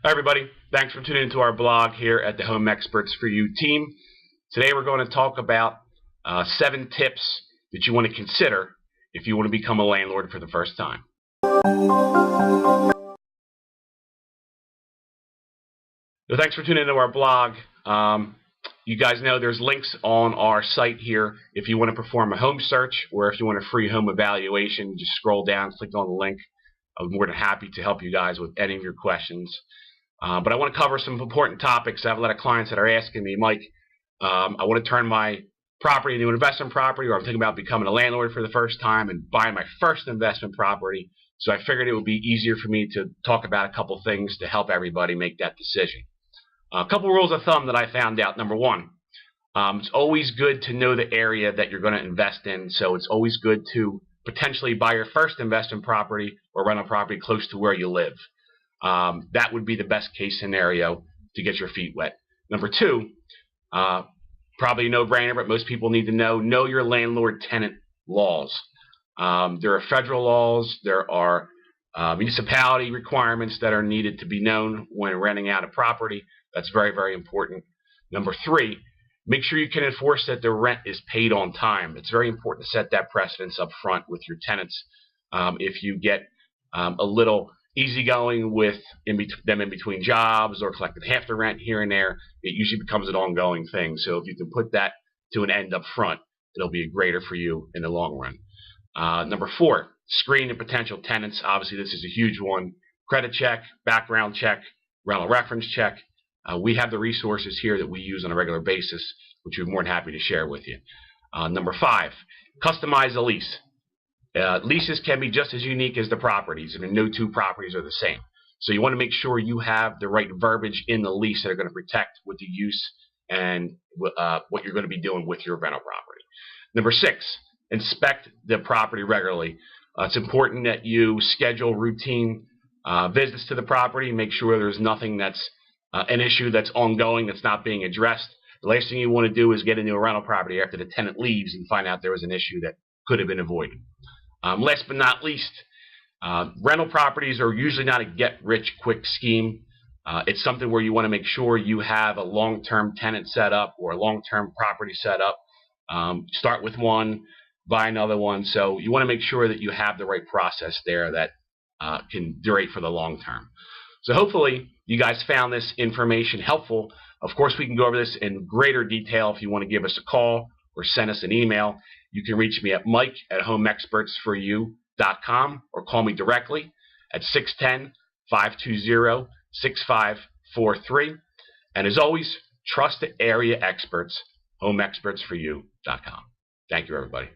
Hi everybody, thanks for tuning into our blog here at the Home Experts for You team. Today we're going to talk about 7 tips that you want to consider if you want to become a landlord for the first time. So thanks for tuning into our blog. You guys know there's links on our site here if you want to perform a home search or if you want a free home evaluation. Just scroll down, click on the link. I'm more than happy to help you guys with any of your questions. But I want to cover some important topics. I have a lot of clients that are asking me, Mike, I want to turn my property into an investment property, or I'm thinking about becoming a landlord for the first time and buying my first investment property. So I figured it would be easier for me to talk about a couple things to help everybody make that decision. A couple rules of thumb that I found out. Number one, it's always good to know the area that you're going to invest in. So it's always good to potentially buy your first investment property or rental property close to where you live. That would be the best case scenario to get your feet wet. Number two, probably a no-brainer, but most people need to know your landlord-tenant laws. There are federal laws, there are municipality requirements that are needed to be known when renting out a property. That's very, very important. Number three, make sure you can enforce that the rent is paid on time. It's very important to set that precedence up front with your tenants. If you get a little easygoing with them in between jobs or collecting half the rent here and there, it usually becomes an ongoing thing. So if you can put that to an end up front, it'll be greater for you in the long run. Number four, screen and potential tenants. Obviously, this is a huge one. Credit check, background check, rental reference check. We have the resources here that we use on a regular basis, which we're more than happy to share with you. Number five, customize a lease. Leases can be just as unique as the properties. I mean, no two properties are the same. So you want to make sure you have the right verbiage in the lease that are going to protect what the use and what you're going to be doing with your rental property. Number six, inspect the property regularly. It's important that you schedule routine visits to the property. Make sure there's nothing that's an issue that's ongoing, that's not being addressed. The last thing you want to do is get into a rental property after the tenant leaves and find out there was an issue that could have been avoided. Last but not least, rental properties are usually not a get-rich-quick scheme. It's something where you want to make sure you have a long-term tenant set up or a long-term property set up. Start with one, buy another one. So you want to make sure that you have the right process there that can durate for the long term. So hopefully you guys found this information helpful. Of course, we can go over this in greater detail if you want to give us a call or send us an email. You can reach me at mike@homeexpertsforyou.com or call me directly at 610-520-6543. And as always, trust the area experts, homeexpertsforyou.com. Thank you, everybody.